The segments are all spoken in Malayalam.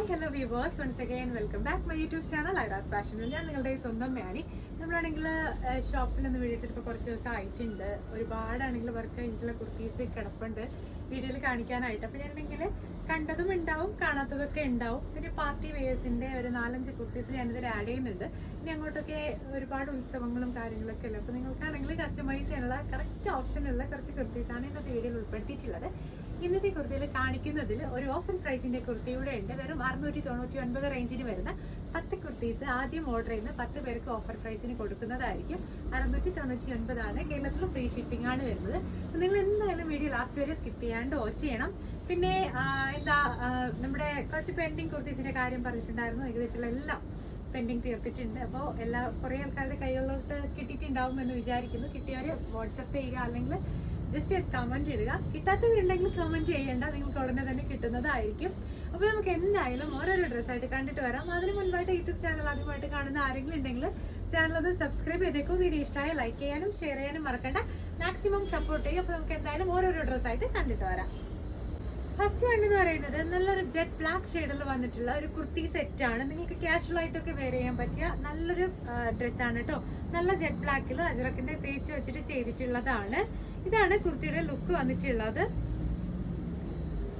Hi hello viewers, once again welcome back my YouTube channel ഐറാസ് ഫാഷനിൽ. ഞാൻ നിങ്ങളുടെ സ്വന്തം മാനി. നമ്മളാണെങ്കിൽ ഷോപ്പിൽ നിന്ന് വീട്ടിലിപ്പോൾ കുറച്ച് ദിവസം ആയിട്ടുണ്ട്. ഒരുപാടാണെങ്കിൽ വർക്ക് കഴിഞ്ഞിട്ടുള്ള കുർത്തീസ് കിടപ്പുണ്ട് വീഡിയോയിൽ കാണിക്കാനായിട്ട്. അപ്പോൾ ഞാനാണെങ്കിൽ കണ്ടതും ഉണ്ടാവും, കാണാത്തതൊക്കെ ഉണ്ടാവും. പിന്നെ പാർട്ടി വെയേഴ്സിൻ്റെ ഒരു 4-5 കുർത്തീസ് ഞാനിതിൽ ആഡ് ചെയ്യുന്നുണ്ട്. ഇനി അങ്ങോട്ടൊക്കെ ഒരുപാട് ഉത്സവങ്ങളും കാര്യങ്ങളൊക്കെ അല്ലേ. അപ്പോൾ നിങ്ങൾക്കാണെങ്കിൽ കസ്റ്റമൈസ് ചെയ്യാനുള്ള കറക്റ്റ് ഓപ്ഷനുള്ള കുറച്ച് കുർത്തീസാണ് ഇന്നത്തെ വീഡിയോയിൽ ഉൾപ്പെടുത്തിയിട്ടുള്ളത്. ഇന്നത്തെ കുർത്തിയിൽ കാണിക്കുന്നതിൽ ഒരു ഓഫർ പ്രൈസിന്റെ കുർത്തിയുടെ ഉണ്ട്. വെറും 699 റേഞ്ചിന് വരുന്ന 10 കുർത്തീസ് ആദ്യം ഓർഡർ ചെയ്യുന്ന 10 പേർക്ക് ഓഫർ പ്രൈസിന് കൊടുക്കുന്നതായിരിക്കും. 699 ആണ്. കേരളത്തിൽ ഫ്രീ ഷിപ്പിംഗ് ആണ് വരുന്നത്. അപ്പോൾ നിങ്ങൾ എന്തായാലും വീഡിയോ ലാസ്റ്റ് വരെ സ്കിപ്പ് ചെയ്യാണ്ട് വാച്ച് ചെയ്യണം. പിന്നെ നമ്മുടെ കുറച്ച് പെൻഡിങ് കുർത്തീസിന്റെ കാര്യം പറഞ്ഞിട്ടുണ്ടായിരുന്നു. ഏകദേശമുള്ള എല്ലാം പെൻഡിങ് തീർത്തിട്ടുണ്ട്. അപ്പോൾ കുറേ ആൾക്കാരുടെ കൈകളിലോട്ട് കിട്ടിയിട്ടുണ്ടാവും എന്ന് വിചാരിക്കുന്നു. കിട്ടിയവർ വാട്സപ്പ് ചെയ്യുക, അല്ലെങ്കിൽ ജസ്റ്റ് കമൻറ്റ് ഇടുക. കിട്ടാത്തവരുണ്ടെങ്കിൽ കമൻറ്റ് ചെയ്യേണ്ട, നിങ്ങൾക്ക് ഉടനെ തന്നെ കിട്ടുന്നതായിരിക്കും. അപ്പോൾ നമുക്ക് എന്തായാലും ഓരോരോ ഡ്രസ്സായിട്ട് കണ്ടിട്ട് വരാം. അതിന് മുൻപായിട്ട് യൂട്യൂബ് ചാനൽ ആദ്യമായിട്ട് കാണുന്ന ആരെങ്കിലും ഉണ്ടെങ്കിൽ ചാനൽ ഒന്ന് സബ്സ്ക്രൈബ് ചെയ്തേക്കും. വീഡിയോ ഇഷ്ടമായ ലൈക്ക് ചെയ്യാനും ഷെയർ ചെയ്യാനും മറക്കണ്ട. മാക്സിമം സപ്പോർട്ട് ചെയ്യും. അപ്പോൾ നമുക്ക് എന്തായാലും ഓരോരോ ഡ്രസ്സായിട്ട് കണ്ടിട്ട് വരാം. ഫസ്റ്റ് വൺ എന്ന് പറയുന്നത് നല്ലൊരു ജെറ്റ് ബ്ലാക്ക് ഷെയ്ഡിൽ വന്നിട്ടുള്ള ഒരു കുർത്തി സെറ്റാണ്. നിങ്ങൾക്ക് കാഷ്വൽ ആയിട്ടൊക്കെ വെയർ ചെയ്യാൻ പറ്റിയ നല്ലൊരു ഡ്രസ്സാണ് കേട്ടോ. നല്ല ജെറ്റ് ബ്ലാക്കിൽ അജ്രക്കിന്റെ പേച്ച് വെച്ചിട്ട് ചെയ്തിട്ടുള്ളതാണ്. ഇതാണ് കുർത്തിയുടെ ലുക്ക് വന്നിട്ടുള്ളത്.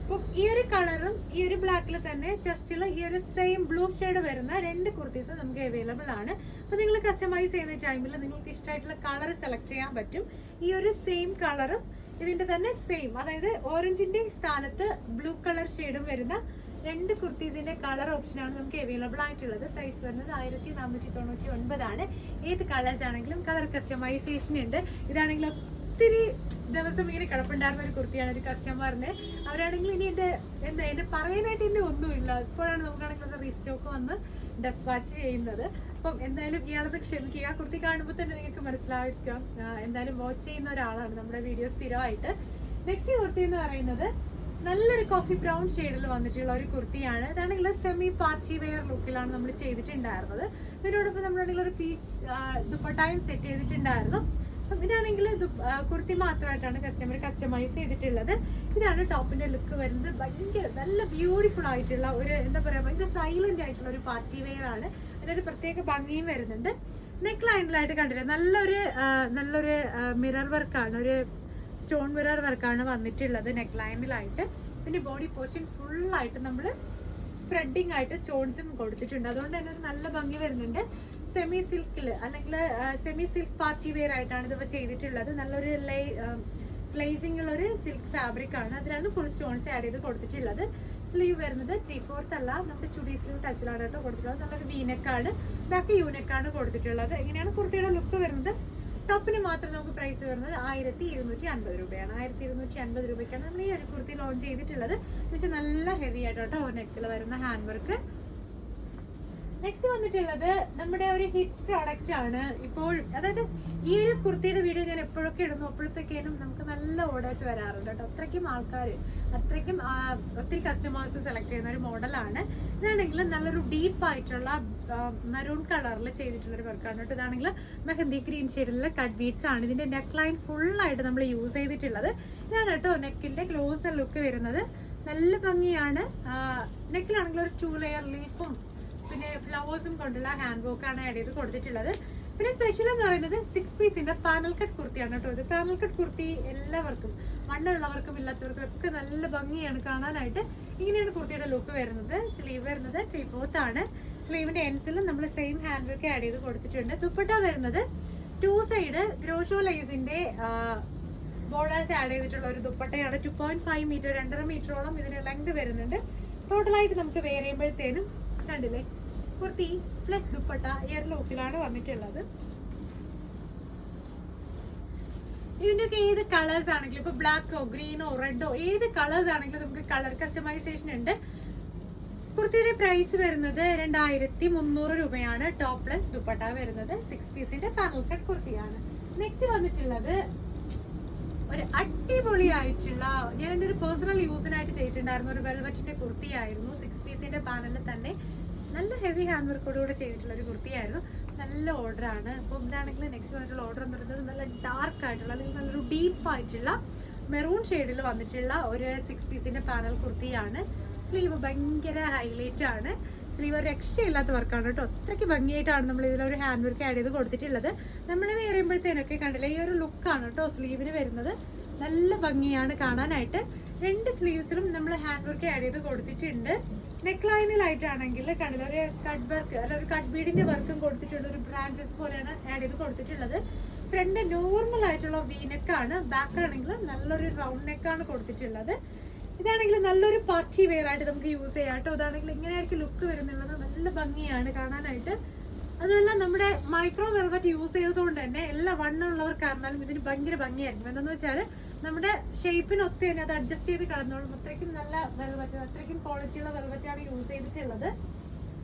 അപ്പം ഈ ഒരു കളറും ഈ ഒരു ബ്ലാക്കിൽ തന്നെ ജസ്റ്റിൽ ഈ ഒരു സെയിം ബ്ലൂ ഷെയ്ഡ് വരുന്ന 2 കുർത്തീസ് നമുക്ക് അവൈലബിൾ ആണ്. അപ്പോൾ നിങ്ങൾ കസ്റ്റമൈസ് ചെയ്യുന്ന ടൈമിൽ നിങ്ങൾക്ക് ഇഷ്ടമായിട്ടുള്ള കളർ സെലക്ട് ചെയ്യാൻ പറ്റും. ഈ ഒരു സെയിം കളറും ഇതിന്റെ തന്നെ സെയിം, അതായത് ഓറഞ്ചിന്റെ സ്ഥാനത്ത് ബ്ലൂ കളർ ഷെയ്ഡും വരുന്ന 2 കുർത്തീസിന്റെ കളർ ഓപ്ഷനാണ് നമുക്ക് അവൈലബിൾ ആയിട്ടുള്ളത്. പ്രൈസ് വരുന്നത് 1499 ആണ്. ഏത് കളേഴ്സ് ആണെങ്കിലും കളർ കസ്റ്റമൈസേഷൻ ഉണ്ട്. ഇതാണെങ്കിൽ ഒത്തിരി ദിവസം ഇങ്ങനെ കിടപ്പുണ്ടായിരുന്ന ഒരു കുർത്തിയാണ് ഒരു കസ്റ്റമറിന്. അവരാണെങ്കിൽ ഇനി എന്റെ പറയാനായിട്ട് എന്റെ ഒന്നുമില്ല. ഇപ്പോഴാണ് നമുക്കാണെങ്കിൽ അത് റീസ്റ്റോക്ക് വന്ന് ഡെസ്പാച്ച് ചെയ്യുന്നത്. അപ്പം എന്തായാലും ഇയാളത് ക്ഷമിക്കുക. കുർത്തി കാണുമ്പോൾ തന്നെ നിങ്ങൾക്ക് മനസ്സിലായിരിക്കാം. എന്തായാലും വാച്ച് ചെയ്യുന്ന ഒരാളാണ് നമ്മുടെ വീഡിയോ സ്ഥിരമായിട്ട്. നെക്സ്റ്റ് കുർത്തി എന്ന് പറയുന്നത് നല്ലൊരു കോഫി ബ്രൗൺ ഷെയ്ഡിൽ വന്നിട്ടുള്ള ഒരു കുർത്തിയാണ്. ഇതാണെങ്കിൽ സെമി പാർട്ടി വെയർ ലുക്കിലാണ് നമ്മൾ ചെയ്തിട്ടുണ്ടായിരുന്നത്. ഇതിനോടൊപ്പം നമ്മളാണെങ്കിൽ ഒരു പീച്ച് ദുപ്പട്ടായും സെറ്റ് ചെയ്തിട്ടുണ്ടായിരുന്നു. അപ്പം ഇതാണെങ്കിൽ കുർത്തി മാത്രമായിട്ടാണ് കസ്റ്റമർ കസ്റ്റമൈസ് ചെയ്തിട്ടുള്ളത്. ഇതാണ് ടോപ്പിന്റെ ലുക്ക് വരുന്നത്. ഭയങ്കര നല്ല ബ്യൂട്ടിഫുൾ ആയിട്ടുള്ള ഒരു എന്താ പറയുക, ഭയങ്കര സൈലന്റ് ആയിട്ടുള്ള ഒരു പാർട്ടി വെയർ ആണ്. അതിനൊരു പ്രത്യേക ഭംഗിയും വരുന്നുണ്ട്. നെക്ക് ലൈനിലായിട്ട് കണ്ടില്ല, നല്ലൊരു മിറർ വർക്കാണ്, ഒരു സ്റ്റോൺ മിറർ വർക്കാണ് വന്നിട്ടുള്ളത് നെക്ക് ലൈനിലായിട്ട്. പിന്നെ ബോഡി പോർഷൻ ഫുള്ളായിട്ട് നമ്മൾ സ്പ്രെഡിങ് ആയിട്ട് സ്റ്റോൺസും കൊടുത്തിട്ടുണ്ട്. അതുകൊണ്ട് തന്നെ ഒരു നല്ല ഭംഗി വരുന്നുണ്ട്. സെമി സിൽക്കിൽ അല്ലെങ്കിൽ സെമി സിൽക്ക് പാർട്ടി വെയർ ആയിട്ടാണ് ഇത് ചെയ്തിട്ടുള്ളത്. നല്ലൊരു ഗ്ലേസിംഗ് ഉള്ള ഒരു സിൽക്ക് ഫാബ്രിക് ആണ്. അതിലാണ് ഫുൾ സ്റ്റോൺസ് ആഡ് ചെയ്ത് കൊടുത്തിട്ടുള്ളത്. സ്ലീവ് വരുന്നത് 3/4 അല്ല, നമ്മുടെ ചുടി സ്ലീവ് ടച്ചിലാണ് കേട്ടോ കൊടുത്തിട്ടുള്ളത്. നല്ലൊരു വീനെക്കാണ്, ബാക്കി യൂനെക്കാണ് കൊടുത്തിട്ടുള്ളത്. ഇങ്ങനെയാണ് കുർത്തിയുടെ ലുക്ക് വരുന്നത്. ടോപ്പിന് മാത്രം നമുക്ക് പ്രൈസ് വരുന്നത് 1250 രൂപയാണ്. 1250 രൂപയ്ക്കാണ് നമ്മൾ ഈ ഒരു കുർത്തി ലോഞ്ച് ചെയ്തിട്ടുള്ളത്. പക്ഷെ നല്ല ഹെവി ആയിട്ട് കേട്ടോ നെക്കിൽ വരുന്ന ഹാൻഡ് വർക്ക്. നെക്സ്റ്റ് വന്നിട്ടുള്ളത് നമ്മുടെ ഒരു ഹിറ്റ് പ്രോഡക്റ്റ് ആണ്. ഇപ്പോൾ അതായത് ഈ ഒരു കുർത്തിയുടെ വീഡിയോ ഞാൻ എപ്പോഴൊക്കെ ഇടുന്നു അപ്പോഴത്തേക്കും നമുക്ക് നല്ല ഓർഡേഴ്സ് വരാറുണ്ട് കേട്ടോ. അത്രയ്ക്കും ഒത്തിരി കസ്റ്റമേഴ്സ് സെലക്ട് ചെയ്യുന്ന ഒരു മോഡലാണ്. ഇതാണെങ്കിൽ നല്ലൊരു ഡീപ്പ് ആയിട്ടുള്ള മെറൂൺ കളറിൽ ചെയ്തിട്ടുള്ള ഒരു വർക്കാണ് കേട്ടോ. ഇതാണെങ്കിൽ മെഹന്തി ഗ്രീൻ ഷെയ്ഡിലുള്ള കട്ട് ബീഡ്സ് ആണ്. ഇതിന്റെ നെക്ക് ലൈൻ ഫുള്ളായിട്ട് നമ്മൾ യൂസ് ചെയ്തിട്ടുള്ളത്. ഇതാണ് കേട്ടോ നെക്കിന്റെ ക്ലോസർ ലുക്ക് വരുന്നത്. നല്ല ഭംഗിയാണ്. നെക്കിലാണെങ്കിൽ ഒരു 2 ലെയർ ലീഫും പിന്നെ ഫ്ലവേഴ്സും കൊണ്ടുള്ള ഹാൻഡ് വർക്കാണ് ആഡ് ചെയ്ത് കൊടുത്തിട്ടുള്ളത്. പിന്നെ സ്പെഷ്യൽ എന്ന് പറയുന്നത് 6 പീസിന്റെ പാനൽ കട്ട് കുർത്തിയാണ് കേട്ടോ. ഇത് പാനൽ കട്ട് കുർത്തി എല്ലാവർക്കും, മണ്ണുള്ളവർക്കും ഇല്ലാത്തവർക്കും ഒക്കെ നല്ല ഭംഗിയാണ് കാണാനായിട്ട്. ഇങ്ങനെയാണ് കുർത്തിയുടെ ലുക്ക് വരുന്നത്. സ്ലീവ് വരുന്നത് 3/4 ആണ്. സ്ലീവിന്റെ എൻസിലും നമ്മൾ സെയിം ഹാൻഡ് വർക്ക് ആഡ് ചെയ്ത് കൊടുത്തിട്ടുണ്ട്. ദുപ്പട്ട വരുന്നത് 2 സൈഡ് ഗ്രോഷോ ലൈസിന്റെ ബോർഡേഴ്സ് ആഡ് ചെയ്തിട്ടുള്ള ഒരു ദുപ്പട്ടയാണ്. 2.5 മീറ്റർ, 2.5 മീറ്ററോളം ഇതിന് ലെങ്ത് വരുന്നുണ്ട്. ടോട്ടലായിട്ട് നമുക്ക് വെയർ ചെയ്യുമ്പോഴത്തേനും കണ്ടില്ലേ, കുർത്തി പ്ലസ് ദുപ്പട്ട ഈ ഒരു ലുക്കിലാണ് വന്നിട്ടുള്ളത്. ഇതിന്റെയൊക്കെ ഏത് കളേഴ്സ് ആണെങ്കിലും, ഇപ്പൊ ബ്ലാക്കോ ഗ്രീനോ റെഡോ ഏത് കളേഴ്സ് ആണെങ്കിലും നമുക്ക് കളർ കസ്റ്റമൈസേഷൻ ഉണ്ട്. കുർത്തിയുടെ പ്രൈസ് വരുന്നത് 2300 രൂപയാണ്. ടോപ്പ് പ്ലസ് ദുപ്പട്ട വരുന്നത് 6 പീസിന്റെ പാനൽ കട്ട് കുർത്തിയാണ്. നെക്സ്റ്റ് വന്നിട്ടുള്ളത് ഒരു അടിപൊളിയായിട്ടുള്ള, ഞാൻ എൻ്റെ ഒരു പേഴ്സണൽ യൂസിനായിട്ട് ചെയ്തിട്ടുണ്ടായിരുന്നു ഒരു വെൽവെറ്റിന്റെ കുർത്തിയായിരുന്നു. 6 പീസിന്റെ പാനലിൽ തന്നെ നല്ല ഹെവി ഹാൻഡ് വർക്കോടുകൂടെ ചെയ്തിട്ടുള്ള ഒരു കുർത്തിയായിരുന്നു. നല്ല ഓർഡറാണ്. അപ്പോൾ ഇതാണെങ്കിൽ നെക്സ്റ്റ് വന്നിട്ടുള്ള ഓർഡർ എന്ന് പറയുന്നത് നല്ല ഡാർക്ക് ആയിട്ടുള്ള അല്ലെങ്കിൽ നല്ലൊരു ഡീപ്പ് ആയിട്ടുള്ള മെറൂൺ ഷെയ്ഡിൽ വന്നിട്ടുള്ള ഒരു 6 പീസിന്റെ പാനൽ കുർത്തിയാണ്. സ്ലീവ് ഭയങ്കര ഹൈലൈറ്റ് ആണ്. സ്ലീവ് ഒരു രക്ഷയില്ലാത്ത വർക്കാണ് കേട്ടോ. അത്രയ്ക്ക് ഭംഗിയായിട്ടാണ് നമ്മൾ ഇതിലൊരു ഹാൻഡ് വർക്ക് ആഡ് ചെയ്ത് കൊടുത്തിട്ടുള്ളത്. നമ്മൾ വേറുമ്പോഴത്തേനൊക്കെ കണ്ടില്ല, ഈ ഒരു ലുക്കാണ് കേട്ടോ സ്ലീവിന് വരുന്നത്. നല്ല ഭംഗിയാണ് കാണാനായിട്ട്. രണ്ട് സ്ലീവ്സിലും നമ്മൾ ഹാൻഡ് വർക്ക് ആഡ് ചെയ്ത് കൊടുത്തിട്ടുണ്ട്. നെക്ക് ലൈനിലായിട്ടാണെങ്കിൽ കണ്ടില്ല, ഒരു കട്ട് വർക്ക് അല്ല ഒരു കട്ട് ബീഡിന്റെ വർക്കും കൊടുത്തിട്ടുണ്ട്. ഒരു ബ്രാഞ്ചസ് പോലെയാണ് ആഡ് ചെയ്ത് കൊടുത്തിട്ടുള്ളത്. ഫ്രണ്ട് നോർമൽ ആയിട്ടുള്ള വി നെക്കാണ്. ബാക്ക് ആണെങ്കിൽ നല്ലൊരു റൗണ്ട് നെക്കാണ് കൊടുത്തിട്ടുള്ളത്. ഇതാണെങ്കിൽ നല്ലൊരു പാർട്ടി വെയർ ആയിട്ട് നമുക്ക് യൂസ് ചെയ്യാം കേട്ടോ. ഇതാണെങ്കിൽ ഇങ്ങനെയായിരിക്കും ലുക്ക് വരുന്നുള്ളത്. നല്ല ഭംഗിയാണ് കാണാനായിട്ട്. അതുമല്ല നമ്മുടെ മൈക്രോ വെൽവെറ്റ് യൂസ് ചെയ്തതുകൊണ്ട് തന്നെ എല്ലാ വണ്ണമുള്ളവർക്കായിരുന്നാലും ഇതിന് ഭയങ്കര ഭംഗിയായിരിക്കും. എന്താണെന്ന് വെച്ചാൽ നമ്മുടെ ഷേപ്പിനൊക്കെ തന്നെ അത് അഡ്ജസ്റ്റ് ചെയ്ത് കിടന്നോളും. അത്രയ്ക്കും നല്ല വെൽവെറ്റ്, അത്രയ്ക്കും ക്വാളിറ്റിയുള്ള വെൽവെറ്റാണ് യൂസ് ചെയ്തിട്ടുള്ളത്.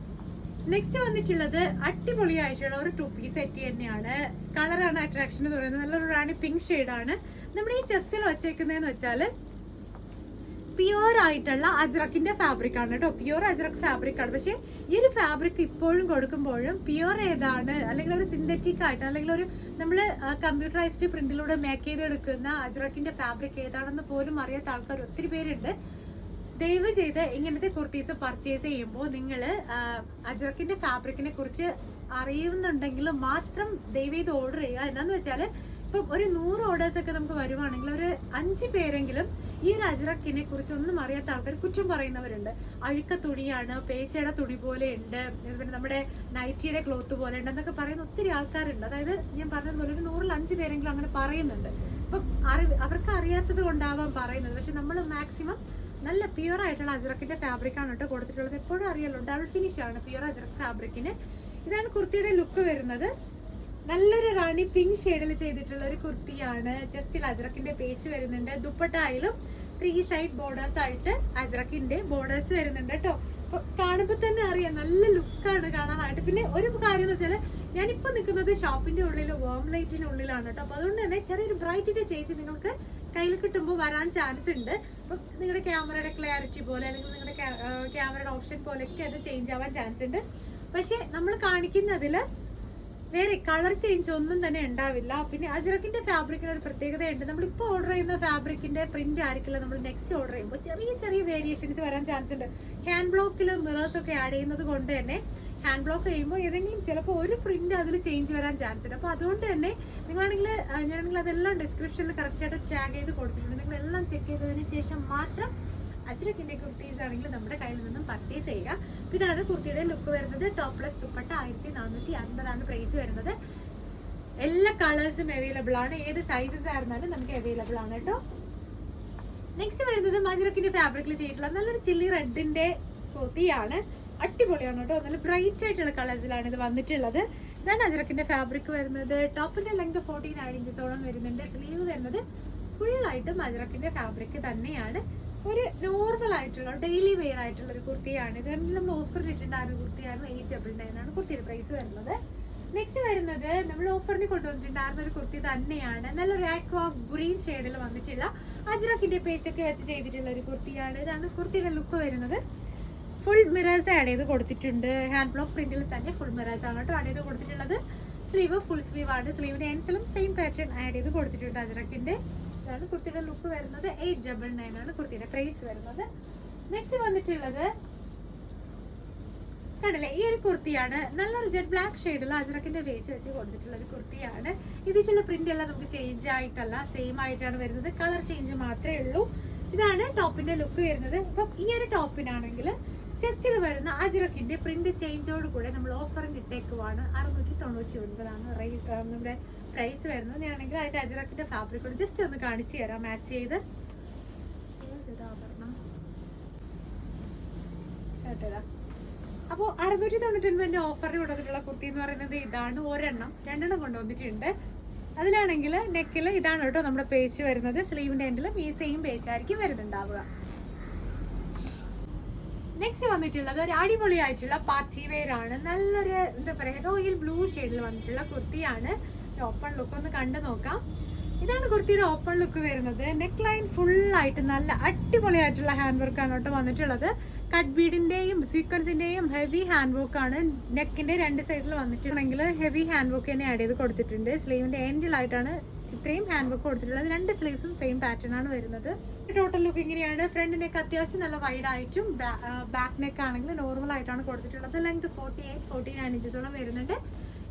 നെക്സ്റ്റ് വന്നിട്ടുള്ളത് അടിപൊളിയായിട്ടുള്ള ഒരു 2 പീസ് സെറ്റ് തന്നെയാണ്. കളറാണ് അട്രാക്ഷൻ എന്ന് പറയുന്നത്. നല്ലൊരു റാണി പിങ്ക് ഷെയ്ഡാണ്. നമ്മുടെ ഈ ചെസ്റ്റിൽ വെച്ചേക്കുന്നതെന്ന് വെച്ചാൽ പ്യുവർ ആയിട്ടുള്ള അജ്രക്കിന്റെ ഫാബ്രിക് ആണ് കേട്ടോ. പ്യുവർ അജ്രക് ഫാബ്രിക് ആണ്. പക്ഷെ ഈ ഒരു ഫാബ്രിക് ഇപ്പോഴും കൊടുക്കുമ്പോഴും പ്യുവർ ഏതാണ്, അല്ലെങ്കിൽ ഒരു സിന്തറ്റിക് ആയിട്ട്, അല്ലെങ്കിൽ ഒരു നമ്മൾ കമ്പ്യൂട്ടറൈസ്ഡ് പ്രിന്റിലൂടെ മേക്ക് ചെയ്തെടുക്കുന്ന അജ്രക്കിന്റെ ഫാബ്രിക് ഏതാണെന്ന് പോലും അറിയാത്ത ആൾക്കാർ ഒത്തിരി പേരുണ്ട്. ദയവ് ചെയ്ത് ഇങ്ങനത്തെ കുർത്തീസ് പർച്ചേസ് ചെയ്യുമ്പോൾ നിങ്ങൾ അജ്രക്കിന്റെ ഫാബ്രിക്കിനെ കുറിച്ച് അറിയുന്നുണ്ടെങ്കിൽ മാത്രം ദയവ് ചെയ്ത് ഓർഡർ ചെയ്യുക. എന്താന്ന് വെച്ചാൽ ഇപ്പം ഒരു 100 ഓർഡേഴ്സ് ഒക്കെ നമുക്ക് വരുവാണെങ്കിൽ ഒരു 5 പേരെങ്കിലും ഈ ഒരു അജ്രക്കിനെ കുറിച്ച് ഒന്നും അറിയാത്ത ആൾക്കാർ കുറ്റം പറയുന്നവരുണ്ട്. അഴുക്ക തുണിയാണ്, പേശയുടെ തുണി പോലെ ഉണ്ട്, പിന്നെ നമ്മുടെ നൈറ്റിയുടെ ക്ലോത്ത് പോലെ ഉണ്ട് എന്നൊക്കെ പറയുന്ന ഒത്തിരി ആൾക്കാരുണ്ട്. അതായത് ഞാൻ പറഞ്ഞതുപോലെ ഒരു 100-ൽ 5 പേരെങ്കിലും അങ്ങനെ പറയുന്നുണ്ട്. അപ്പം അവർക്ക് അറിയാത്തത് കൊണ്ടാവാൻ പറയുന്നത്. പക്ഷെ നമ്മൾ മാക്സിമം നല്ല പ്യുവർ ആയിട്ടുള്ള അജ്രക്കിന്റെ ഫാബ്രിക് ആണ് കേട്ടോ കൊടുത്തിട്ടുള്ളത്. എപ്പോഴും അറിയാലോ, ഡബിൾ ഫിനിഷ് ആണ് പ്യുവർ അജ്രക് ഫാബ്രിക്കിന്. ഇതാണ് കുർത്തിയുടെ ലുക്ക് വരുന്നത്. നല്ലൊരു റാണി പിങ്ക് ഷെയ്ഡിൽ ചെയ്തിട്ടുള്ള ഒരു കുർത്തിയാണ്. ജസ്റ്റിൽ അജ്രക്കിന്റെ പേച്ച് വരുന്നുണ്ട്. ദുപ്പട്ടായാലും 3 സൈഡ് ബോർഡേഴ്സ് ആയിട്ട് അജ്രക്കിന്റെ ബോർഡേഴ്സ് വരുന്നുണ്ട് കേട്ടോ. അപ്പൊ കാണുമ്പോൾ തന്നെ അറിയാം നല്ല ലുക്കാണ് കാണാനായിട്ട്. പിന്നെ ഒരു കാര്യം എന്ന് വെച്ചാൽ ഞാനിപ്പോ നിൽക്കുന്നത് ഷോപ്പിന്റെ ഉള്ളിൽ വേം ലൈറ്റിന്റെ ഉള്ളിലാണ് കേട്ടോ. അപ്പൊ അതുകൊണ്ട് തന്നെ ചെറിയൊരു ബ്രൈറ്റിന്റെ ചേഞ്ച് നിങ്ങൾക്ക് കയ്യിൽ കിട്ടുമ്പോൾ വരാൻ ചാൻസ് ഉണ്ട്. അപ്പം നിങ്ങളുടെ ക്യാമറയുടെ ക്ലാരിറ്റി പോലെ അല്ലെങ്കിൽ നിങ്ങളുടെ ക്യാമറയുടെ ഓപ്ഷൻ പോലെയൊക്കെ അത് ചേഞ്ച് ആവാൻ ചാൻസ് ഉണ്ട്. പക്ഷെ നമ്മൾ കാണിക്കുന്നതിൽ വേറെ കളർ ചേഞ്ച് ഒന്നും തന്നെ ഉണ്ടാവില്ല. പിന്നെ അജ്രക്കിന്റെ ഫാബ്രിക്കിന് ഒരു പ്രത്യേകതയുണ്ട്. നമ്മളിപ്പോൾ ഓർഡർ ചെയ്യുന്ന ഫാബ്രിക്കിന്റെ പ്രിന്റ് ആയിരിക്കില്ല നമ്മൾ നെക്സ്റ്റ് ഓർഡർ ചെയ്യുമ്പോൾ ചെറിയ ചെറിയ വേരിയേഷൻസ് വരാൻ ചാൻസ് ഉണ്ട്. ഹാൻഡ് ബ്ലോക്കിൽ മിറേഴ്സ് ഒക്കെ ആഡ് ചെയ്യുന്നത് കൊണ്ട് തന്നെ ഹാൻഡ് ബ്ലോക്ക് ചെയ്യുമ്പോൾ ഏതെങ്കിലും ചിലപ്പോൾ ഒരു പ്രിന്റ് അതിൽ ചേഞ്ച് വരാൻ ചാൻസ് ഉണ്ട്. അപ്പോൾ അതുകൊണ്ട് തന്നെ നിങ്ങളാണെങ്കിൽ ഞാനാണെങ്കിൽ അതെല്ലാം ഡിസ്ക്രിപ്ഷനിൽ കറക്റ്റായിട്ട് ടാഗ് ചെയ്ത് കൊടുത്തിട്ടുണ്ട്. നിങ്ങളെല്ലാം ചെക്ക് ചെയ്തതിന് ശേഷം മാത്രം അജ്രക്കിന്റെ കുർത്തീസ് ആണെങ്കിൽ നമ്മുടെ കയ്യിൽ നിന്നും പർച്ചേസ് ചെയ്യുക. ഇതാണ് കുർത്തിയുടെ ലുക്ക് വരുന്നത്. ടോപ്പ്ലെസ് ദുപ്പട്ട 1450 പ്രൈസ് വരുന്നത്. എല്ലാ കളേഴ്സും അവൈലബിൾ ആണ്. ഏത് സൈസസ് ആയിരുന്നാലും നമുക്ക് അവൈലബിൾ ആണ് കേട്ടോ. നെക്സ്റ്റ് വരുന്നത് അജ്രക്കിന്റെ ഫാബ്രിക്കിൽ ചെയ്തിട്ടുള്ള നല്ലൊരു ചില്ലി റെഡിന്റെ കുർത്തിയാണ്. അടിപൊളിയാണ് കേട്ടോ. നല്ല ബ്രൈറ്റ് ആയിട്ടുള്ള കളേഴ്സിലാണ് ഇത് വന്നിട്ടുള്ളത്. ഇതാണ് അജ്രക്കിന്റെ ഫാബ്രിക് വരുന്നത്. ടോപ്പിന്റെ ലെങ്ത് 49 ഇഞ്ചസോളം വരുന്നുണ്ട്. സ്ലീവ് വരുന്നത് ഫുൾ ആയിട്ടും അജ്രക്കിന്റെ ഫാബ്രിക് തന്നെയാണ്. ഒരു നോർമൽ ആയിട്ടുള്ള ഡെയിലി വെയർ ആയിട്ടുള്ള ഒരു കുർത്തിയാണ്. ഇത് നമ്മൾ ഓഫറിൽ ഇട്ടിട്ടുണ്ടായിരുന്ന കുർത്തിയാണ്. 899 ആണ് കുർത്തിയുടെ പ്രൈസ് വരുന്നത്. നെക്സ്റ്റ് വരുന്നത് നമ്മൾ ഓഫറിന് കൊണ്ടുവന്നിട്ടുണ്ടായിരുന്ന ഒരു കുർത്തി തന്നെയാണ്. നല്ലൊരു ആക്വാ ഗ്രീൻ ഷെയ്ഡിൽ വന്നിട്ടുള്ള അജ്രക്കിന്റെ പേച്ചൊക്കെ വെച്ച് ചെയ്തിട്ടുള്ള ഒരു കുർത്തിയാണ്. ഇതാണ് കുർത്തിയുടെ ലുക്ക് വരുന്നത്. ഫുൾ മിറേഴ്സ് ആഡ് ചെയ്ത് കൊടുത്തിട്ടുണ്ട്. ഹാൻഡ് ബ്ലോക്ക് പ്രിന്റിൽ തന്നെ ഫുൾ മിറേഴ്സ് ആണ് കേട്ടോ ആഡ് ചെയ്ത് കൊടുത്തിട്ടുള്ളത്. സ്ലീവ് ഫുൾ സ്ലീവ് ആണ്. സ്ലീവിന്റെ എൻസിലും സെയിം പാറ്റേൺ ആഡ് ചെയ്ത് കൊടുത്തിട്ടുണ്ട് അജ്രക്കിന്റെ. ഇതാണ് കുർത്തിയുടെ ലുക്ക് വരുന്നത്. 899 ആണ് കുർത്തിയുടെ പ്രൈസ് വരുന്നത്. നെക്സ്റ്റ് വന്നിട്ടുള്ളത് കണ്ടില്ലേ, ഈ ഒരു കുർത്തിയാണ്. നല്ലൊരു ജെറ്റ് ബ്ലാക്ക് ഷെയ്ഡിൽ അജ്രക്കിന്റെ വേച്ച് വെച്ച് കൊടുത്തിട്ടുള്ള ഒരു കുർത്തിയാണ്. ഇതിലുള്ള പ്രിന്റ് എല്ലാം നമുക്ക് ചേഞ്ച് ആയിട്ടല്ല, സെയിം ആയിട്ടാണ് വരുന്നത്. കളർ ചേഞ്ച് മാത്രമേ ഉള്ളൂ. ഇതാണ് ടോപ്പിന്റെ ലുക്ക് വരുന്നത്. അപ്പം ഈ ഒരു ടോപ്പിനാണെങ്കിൽ ചെസ്റ്റിൽ വരുന്ന അജ്രക്കിന്റെ പ്രിന്റ് ചേഞ്ചോട് കൂടെ നമ്മൾ ഓഫറിന് ഇട്ടേക്കുവാണ്. 699 ആണ് നമ്മുടെ പ്രൈസ് വരുന്നത്. ഞാനാണെങ്കിൽ അതിന്റെ അജ്രക്കിന്റെ ഫാബ്രിക്കോട് ജസ്റ്റ് ഒന്ന് കാണിച്ചു തരാം മാച്ച് ചെയ്ത്. അപ്പോൾ 699 ഓഫറിന് കൊണ്ടുവന്നിട്ടുള്ള കുർത്തി എന്ന് പറയുന്നത് ഇതാണ്. രണ്ടെണ്ണം കൊണ്ടുവന്നിട്ടുണ്ട്. അതിലാണെങ്കിൽ നെക്കിൽ ഇതാണ് കേട്ടോ നമ്മുടെ പേച്ച് വരുന്നത്. സ്ലീവിന്റെ എൻഡിലും ഈ സെയിം പേച്ചായിരിക്കും വരുന്നുണ്ടാവുക. നെക്സ്റ്റ് വന്നിട്ടുള്ളത് ഒരു അടിപൊളിയായിട്ടുള്ള പാർട്ടി വെയർ ആണ്. നല്ലൊരു എന്താ പറയുക റോയൽ ബ്ലൂ ഷെയ്ഡിൽ വന്നിട്ടുള്ള കുർത്തിയാണ്. ഓപ്പൺ ലുക്ക് ഒന്ന് കണ്ടു നോക്കാം. ഇതാണ് കുർത്തിയുടെ ഓപ്പൺ ലുക്ക് വരുന്നത്. നെക്ക് ലൈൻ ഫുൾ ആയിട്ട് നല്ല അടിപൊളിയായിട്ടുള്ള ഹാൻഡ് വർക്കാണ് കേട്ടോ വന്നിട്ടുള്ളത്. കട്ട് ബീഡിന്റെയും സീക്വൻസിന്റെയും ഹെവി ഹാൻഡ് വർക്ക് ആണ്. നെക്കിന്റെ രണ്ട് സൈഡിൽ വന്നിട്ടുണ്ടെങ്കിൽ ഹെവി ഹാൻഡ് വർക്ക് തന്നെ ആഡ് ചെയ്ത് കൊടുത്തിട്ടുണ്ട്. സ്ലീവിന്റെ എൻഡിലായിട്ടാണ് ഇത്രയും ഹാൻഡ് വർക്ക് കൊടുത്തിട്ടുള്ളത്. രണ്ട് സ്ലീവ്സും സെയിം പാറ്റേൺ ആണ് വരുന്നത്. ടോട്ടൽ ലുക്ക് ഇങ്ങനെയാണ്. ഫ്രണ്ട് നെക്ക് അത്യാവശ്യം നല്ല വൈഡ് ആയിട്ടും ബാക്ക് നെക്ക് ആണെങ്കിൽ നോർമൽ ആയിട്ടാണ് കൊടുത്തിട്ടുള്ളത്. ലെങ്ത് 49 ഇഞ്ചസോളം വരുന്നുണ്ട്.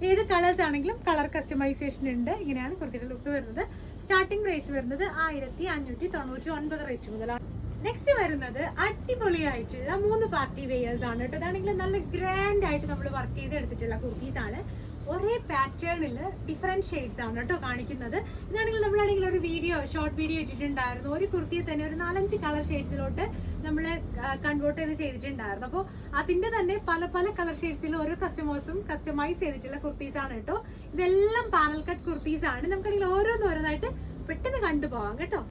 ഏത് കളേഴ്സ് ആണെങ്കിലും കളർ കസ്റ്റമൈസേഷൻ ഉണ്ട്. ഇങ്ങനെയാണ് കുർത്തിയുടെ ലുക്ക് വരുന്നത്. സ്റ്റാർട്ടിംഗ് പ്രൈസ് വരുന്നത് 1599 റേറ്റ് മുതലാണ്. നെക്സ്റ്റ് വരുന്നത് അടിപൊളിയായിട്ടുള്ള 3 പാർട്ടി വെയേഴ്സ് ആണ് കേട്ടോ. ഇതാണെങ്കിൽ നല്ല ഗ്രാൻഡ് ആയിട്ട് നമ്മൾ വർക്ക് ചെയ്ത് എടുത്തിട്ടുള്ള കുർത്തീസ് ആണ്. ഒരേ പാറ്റേണിൽ ഡിഫറെന്റ് ഷെയ്ഡ്സ് ആണ് കേട്ടോ കാണിക്കുന്നത്. ഇതാണെങ്കിൽ നമ്മളാണെങ്കിൽ ഒരു ഷോർട്ട് വീഡിയോ ഇട്ടിട്ടുണ്ടായിരുന്നു. ഒരു കുർത്തിയെ തന്നെ ഒരു 4-5 കളർ ഷെയ്ഡ്സിലോട്ട് നമ്മൾ കൺവേർട്ട് ചെയ്തിട്ടുണ്ടായിരുന്നു. അപ്പോൾ അതിന്റെ തന്നെ പല പല കളർ ഷെയ്ഡ്സിൽ ഓരോ കസ്റ്റമേഴ്സും കസ്റ്റമൈസ് ചെയ്തിട്ടുള്ള കുർത്തീസ് ആണ് കേട്ടോ. ഇതെല്ലാം പാനൽ കട്ട് കുർത്തീസ് ആണ്. നമുക്കാണെങ്കിൽ ഓരോന്നോരോന്നായിട്ട് പെട്ടെന്ന് കണ്ടുപോകാം കേട്ടോ.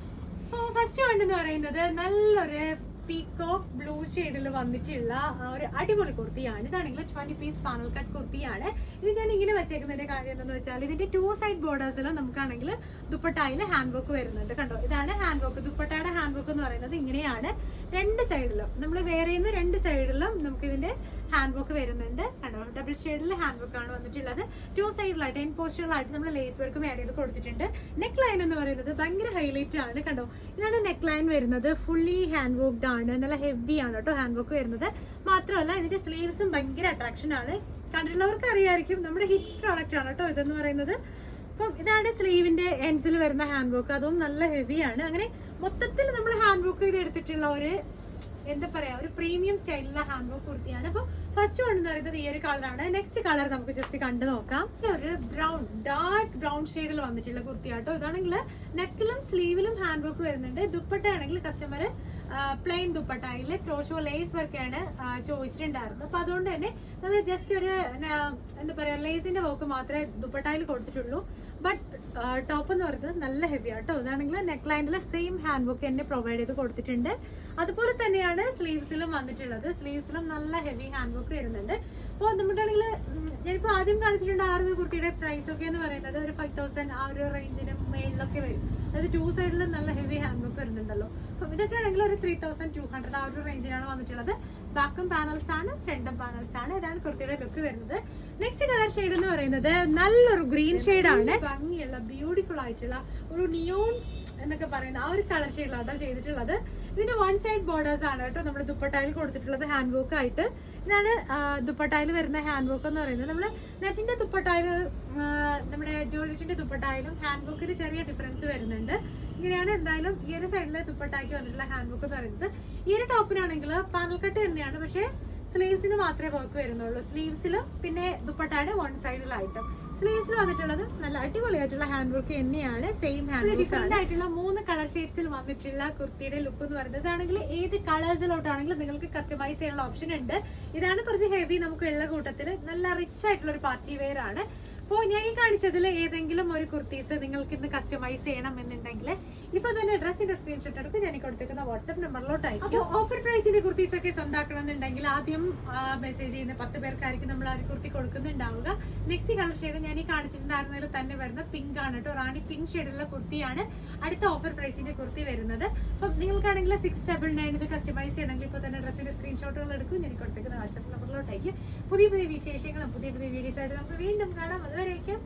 അപ്പോൾ ഫസ്റ്റ് കണ്ടെന്ന് പറയുന്നത് നല്ലൊരു പീകോക്ക് ബ്ലൂ ഷെയ്ഡിൽ വന്നിട്ടുള്ള ഒരു അടിപൊളി കുർത്തിയാണ്. ഇതാണെങ്കിൽ 20 പീസ് പാനൽ കട്ട് കുർത്തിയാണ്. ഇത് ഞാൻ ഇങ്ങനെ വെച്ചേക്കുന്നതിന്റെ കാര്യം എന്താണെന്ന് വെച്ചാൽ ഇതിന്റെ 2 സൈഡ് ബോർഡേഴ്സിലും നമുക്കാണെങ്കിൽ ദുപ്പട്ടയിൽ ഹാൻഡ് വർക്ക് വരുന്നുണ്ട്. കണ്ടോ, ഇതാണ് ഹാൻഡ് വർക്ക്. ദുപ്പട്ടയുടെ ഹാൻഡ് വർക്ക് എന്ന് പറയുന്നത് ഇങ്ങനെയാണ്. 2 സൈഡിലും നമ്മൾ വേറെ 2 സൈഡിലും നമുക്ക് ഇതിന്റെ ഹാൻഡ് വർക്ക് വരുന്നുണ്ട്. കണ്ടോ, ഡബിൾ ഷെയ്ഡിൽ ഹാൻഡ് വർക്ക് ആണ് വന്നിട്ടുള്ളത്. 2 സൈഡിലായിട്ട് എൻ പോസ്റ്റുകളായിട്ട് നമ്മൾ ലേസ് വർക്കും ആഡ് ചെയ്ത് കൊടുത്തിട്ടുണ്ട്. നെക്ക് ലൈൻ എന്ന് പറയുന്നത് ഭയങ്കര ഹൈലൈറ്റ് ആണ്. കണ്ടോ, ഇതാണ് നെക്ക് ലൈൻ വരുന്നത്. ഫുള്ളി ഹാൻഡ് വർക്ക്ഡ് ആണ്. നല്ല ഹെവി ആണ് കേട്ടോ ഹാൻഡ് വർക്ക് വരുന്നത്. മാത്രമല്ല ഇതിന്റെ സ്ലീവ്സും ഭയങ്കര അട്രാക്ഷൻ ആണ്. കണ്ടിട്ടുള്ളവർക്ക് അറിയായിരിക്കും, നമ്മുടെ ഹിറ്റ് പ്രോഡക്റ്റ് ആണ് കേട്ടോ ഇതെന്ന് പറയുന്നത്. അപ്പം ഇതാണ് സ്ലീവിന്റെ എൻസിൽ വരുന്ന ഹാൻഡ് വർക്ക്. അതും നല്ല ഹെവി ആണ്. അങ്ങനെ മൊത്തത്തിൽ നമ്മൾ ഹാൻഡ് വർക്ക് ചെയ്ത് എടുത്തിട്ടുള്ള ഒരു എന്താ പറയാ, ഒരു പ്രീമിയം സ്റ്റൈലിലുള്ള ഹാൻഡ് വർക്ക് കുർത്തിയാണ്. അപ്പോൾ ഫസ്റ്റ് വൺ എന്ന് പറയുന്നത് ഈ ഒരു കളറാണ്. നെക്സ്റ്റ് കളർ നമുക്ക് ജസ്റ്റ് കണ്ടു നോക്കാം. ഒരു ഡാർക്ക് ബ്രൗൺ ഷെയ്ഡിൽ വന്നിട്ടുള്ള കുർത്തിയാട്ടോ. ഇതാണെങ്കിൽ നെക്കിലും സ്ലീവിലും ഹാൻഡ് വർക്ക് വരുന്നുണ്ട്. ദുപ്പട്ട ആണെങ്കിൽ കസ്റ്റമർ പ്ലെയിൻ ദുപ്പട്ടയിൽ ക്രോഷോ ലേസ് വർക്കാണ് ചോദിച്ചിട്ടുണ്ടായിരുന്നത്. അപ്പൊ അതുകൊണ്ട് തന്നെ നമ്മൾ ജസ്റ്റ് ഒരു എന്താ പറയാ, ലേസിന്റെ വർക്ക് മാത്രമേ ദുപ്പട്ടയിൽ കൊടുത്തിട്ടുള്ളൂ. ബട്ട് ടോപ്പ് എന്ന് പറയുന്നത് നല്ല ഹെവി ആട്ടോ. ഇതാണെങ്കിൽ നെക്ക് ലൈനിൽ സെയിം ഹാൻഡ് വർക്ക് തന്നെ പ്രൊവൈഡ് ചെയ്ത് കൊടുത്തിട്ടുണ്ട്. അതുപോലെ തന്നെയാണ് സ്ലീവ്സിലും വന്നിട്ടുള്ളത്. സ്ലീവ്സിലും നല്ല ഹെവി ഹാൻഡ് വർക്ക് വരുന്നുണ്ട്. അപ്പോൾ നമുക്കാണെങ്കിൽ ഞാനിപ്പോൾ ആദ്യം കാണിച്ചിട്ടുണ്ടായിരുന്ന കുർത്തിയുടെ പ്രൈസ് ഒക്കെ എന്ന് പറയുന്നത് ഒരു 5000 ആ ഒരു റേഞ്ചിന് മേളിലൊക്കെ വരും. അതായത് 2 സൈഡിലും നല്ല ഹെവി ഹാൻഡ് വർക്ക് വരുന്നുണ്ടല്ലോ. അപ്പം ഇതൊക്കെ ആണെങ്കിൽ ഒരു 3200 ആ ഒരു റേഞ്ചിലാണ് വന്നിട്ടുള്ളത്. ബാക്കും പാനൽസ് ആണ്, ഫ്രണ്ടും പാനൽസ് ആണ്. ഇതാണ് കുർത്തിയുടെ ലുക്ക് വരുന്നത്. നെക്സ്റ്റ് കളർ ഷെയ്ഡ് എന്ന് പറയുന്നത് നല്ലൊരു ഗ്രീൻ ഷെയ്ഡാണ്. ഭംഗിയുള്ള ബ്യൂട്ടിഫുൾ ആയിട്ടുള്ള ഒരു നിയോൺ എന്നൊക്കെ പറയുന്ന ആ ഒരു കളർ ഷെയ്ഡിലാണ് ചെയ്തിട്ടുള്ളത്. ഇതിന്റെ 1 സൈഡ് ബോർഡേഴ്സ് ആണ് കേട്ടോ നമ്മൾ ദുപ്പട്ടയിൽ കൊടുത്തിട്ടുള്ളത് ഹാൻഡ് വർക്ക് ആയിട്ട്. ഇതാണ് ദുപ്പട്ടയിൽ വരുന്ന ഹാൻഡ് വർക്ക് എന്ന് പറയുന്നത്. നമ്മൾ നെറ്റിന്റെ ദുപ്പട്ടയിൽ നമ്മുടെ ജോർജറ്റിന്റെ ദുപ്പട്ടയിലും ഹാൻഡ് വർക്കിന് ചെറിയ ഡിഫറൻസ് വരുന്നുണ്ട്. ഇങ്ങനെയാണ് എന്തായാലും ഈ ഒരു സൈഡിലെ ദുപ്പട്ടാക്കി വന്നിട്ടുള്ള ഹാൻഡ് വർക്ക് എന്ന് പറയുന്നത്. ഈ ഒരു ടോപ്പിനാണെങ്കിൽ പാനൽ കട്ട് തന്നെയാണ്, പക്ഷേ സ്ലീവ്സിന് മാത്രമേ വർക്ക് വരുന്നുള്ളൂ. സ്ലീവ്സിലും പിന്നെ ദുപ്പട്ടയുടെ 1 സൈഡിലായിട്ടും സ്ലീവ്സിൽ വന്നിട്ടുള്ളത് നല്ല അടിപൊളിയായിട്ടുള്ള ഹാൻഡ് വർക്ക് തന്നെയാണ്. സെയിം ഹാൻഡ് ഡിഫറെന്റ് ആയിട്ടുള്ള 3 കളർ ഷെയ്ഡ്സിൽ വന്നിട്ടുള്ള കുർത്തിയുടെ ലുക്ക് എന്ന് പറയുന്നത്. ഇതാണെങ്കിൽ ഏത് കളേഴ്സിലോട്ടാണെങ്കിലും നിങ്ങൾക്ക് കസ്റ്റമൈസ് ചെയ്യാനുള്ള ഓപ്ഷൻ ഉണ്ട്. ഇതാണ് കുറച്ച് ഹെവി നമുക്ക് ഉള്ള കൂട്ടത്തിൽ നല്ല റിച്ച് ആയിട്ടുള്ള ഒരു പാർട്ടി വെയർ ആണ്. അപ്പോൾ ഞാൻ ഈ കാണിച്ചതിൽ ഏതെങ്കിലും ഒരു കുർത്തീസ് നിങ്ങൾക്ക് ഇന്ന് കസ്റ്റമൈസ് ചെയ്യണം എന്നുണ്ടെങ്കിൽ ഇപ്പൊ തന്നെ ഡ്രസ്സിന്റെ സ്ക്രീൻഷോട്ട് എടുക്കും ഞാൻ കൊടുത്തേക്കുന്ന വാട്സ്ആപ്പ് നമ്പറിലോട്ടായി. അപ്പോൾ ഓഫർ പ്രൈസിന്റെ കുർത്തീസ് ഒക്കെ സ്വന്താക്കണം എന്നുണ്ടെങ്കിൽ ആദ്യം മെസ്സേജ് ചെയ്യുന്ന 10 പേർക്കായിരിക്കും നമ്മൾ ആ ഒരു കുർത്തി കൊടുക്കുന്നുണ്ടാവുക. നെക്സ്റ്റ് കളർ ഷെയ്ഡ് ഞാൻ ഈ കാണിച്ചിട്ടുണ്ടായിരുന്നതിൽ തന്നെ വരുന്ന പിങ്ക് ആണ് കേട്ടോ. റാണി പിങ്ക് ഷെയ്ഡുള്ള കുർത്തിയാണ് അടുത്ത ഓഫർ പ്രൈസിന്റെ കുർത്തി വരുന്നത്. അപ്പം നിങ്ങൾക്കാണെങ്കിൽ 699 ഇത് കസ്റ്റമൈസ് ചെയ്യണമെങ്കിൽ ഇപ്പോൾ തന്നെ ഡ്രസ്സിന്റെ സ്ക്രീൻഷോട്ടുകൾ എടുക്കും ഞാൻ കൊടുത്തേക്കുന്ന വാട്സ്ആപ്പ് നമ്പറിലോട്ടേക്ക്. പുതിയ വിശേഷങ്ങളും പുതിയ വീഡിയോസ് ആയിട്ട് നമുക്ക് വീണ്ടും കാണാം. അതുവരേക്കും